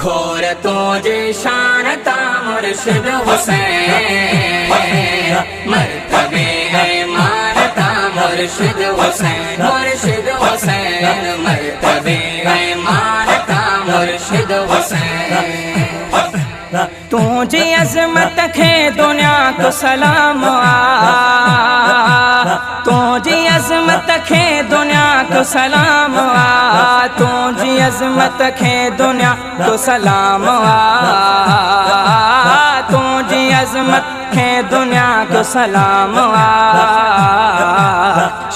घोर तुझे शान ता मुर्शिद हुसैन, मर्तबे है मानता मुर्शिद हुसैन, मुर्शिद हुसैन, मर्तबे है मानता मुर्शिद हुसैन। तुझे अज़मत खे दुनिया को सलाम आ, तुझे अज़मत खे दुनिया को सलाम आ, तुझे अज़मत खे दुनिया को सलाम आ, तुझे अज़मत खे दुनिया को सलाम आ।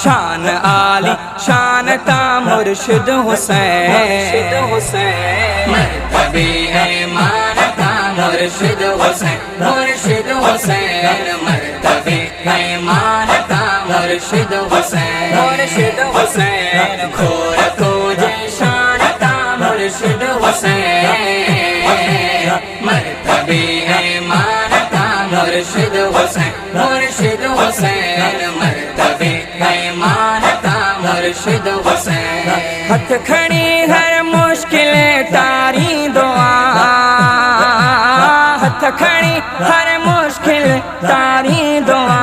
शान आली शान ता मुर्शिद हुसैन, मुर्शिद हुसैन, मर्तबे है मानता मुर्शिद हुसैन, मुर्शिद हुसैन, मर्तबे है मानता मुर्शिद हुसैन, मुर्शिद हुसैन। घोर तुझे शान ता मुर्शिद हुसैन, मर्तबे है मानता मुर्शिद हुसैन, मुर्शिद हुसैन, मर्तबे है मानता मुर्शिद हुसैन। हथ खड़ी हर मुश्किल तारी दुआ, हथ खड़ी हर मुश्किल तारी दुआ,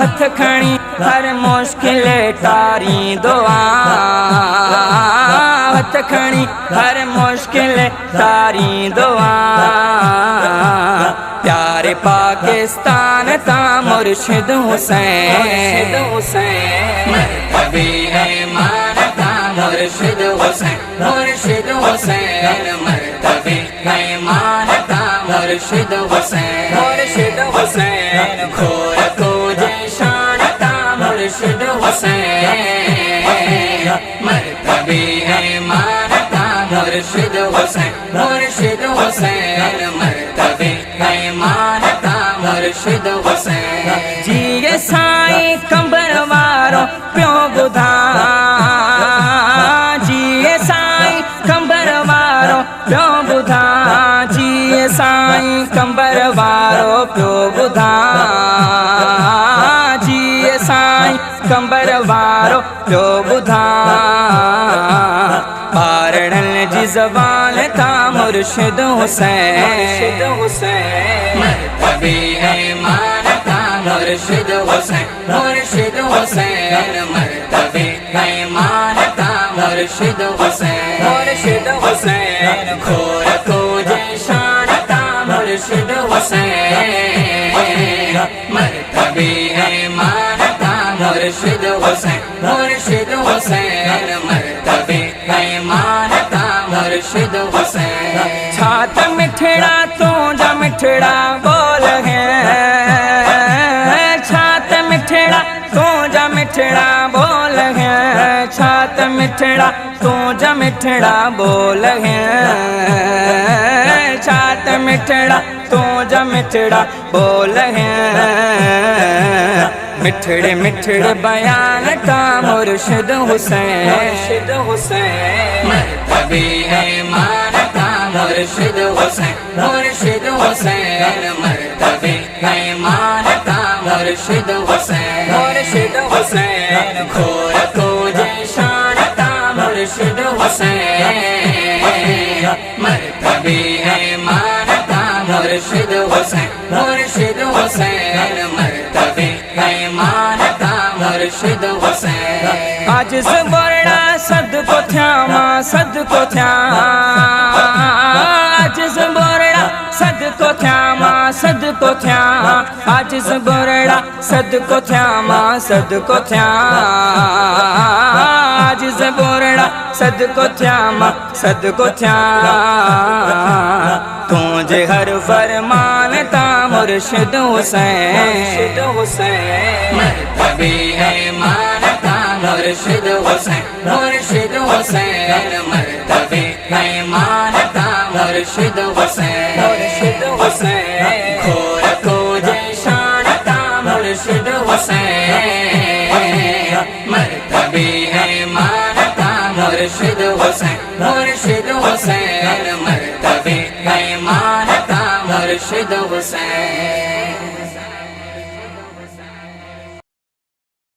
हथ खड़ी हर मुश्किल तारी दुआ, हथ खड़ी हर मुश्किल तारी दुआ। प्यारे पाकिस्तान ता मुर्शिद हुसैन, मुर्शिद हुसैन, मर्तबे है मानता मुर्शिद हुसैन, मुर्शिद हुसैन, मर्तबे है मानता मुर्शिद हुसैन, मुर्शिद हुसैन। घोर तुझे शान ता मुर्शिद हुसैन, मर्तबे है मानता मुर्शिद हुसैन, मुर्शिद हुसैन, मर्तबे है मानता मुर्शिद हुसैन। जिए साईं कंबर वारो प्यो बुधा, जिए साईं कंबर वारो प्यो बुधा, जिए साईं कंबर वारो प्यो बुधा, जिए साईं कंबर वारो प्यो बुधा। पारणल जी ज़बान ता मुर्शिद हुसैन, मुर्शिद हुसैन, मर्तबे है मानता मुर्शिद हुसैन, मुर्शिद हुसैन, मर्तबे है मानता मुर्शिद हुसैन, मुर्शिद हुसैन। घोर तुझे शान ता मुर्शिद हुसैन, मर्तबे है मानता मुर्शिद हुसैन, मुर्शिद हुसैन, मर्तबे है मानता मुर्शिद हुसैन। छात मिठड़ा तुझा मिठड़ा बोल है, छात मिठड़ा तुझा मिठड़ा बोल है, छात मिठड़ा तुझा मिठड़ा बोल है, छात मिठड़ा तुझा मिठड़ा बोल है। मिठड़े मिठड़े बयान ता मुर्शिद हुसैन, मुर्शिद हुसैन, मर्तबे है मानता मुर्शिद हुसैन, मुर्शिद हुसैन, मर्तबे है मानता मुर्शिद हुसैन, मुर्शिद हुसैन। घोर तुझे शान ता मुर्शिद हुसैन, मर्तबे है मानता मुर्शिद हुसैन, मुर्शिद हुसैन, मर्तबे है मानता मुर्शिद हुसैन। आजिज़ बोरड़ा सद को थ्या मां सद को थ्या, आजिज़ बोरड़ा सद को थ्या मां सद को थ्या, आजिज़ बोरड़ा सद को थ्या मां सद को थ्या, आजिज़ बोरड़ा सद को थ्या मां सद को थ्या। तुझे हर फरमान ता मुर्शिद हुसैन, मुर्शिद हुसैन, मर्तबे है मानता मुर्शिद हुसैन, मुर्शिद हुसैन, मर्तबे है मानता मुर्शिद हुसैन, मुर्शिद हुसैन। घोर तुझे शान ता मुर्शिद हुसैन, मर्तबे है मानता मुर्शिद हुसैन, मुर्शिद हुसैन, मर्तबे है मानता मुर्शिद हुसैन।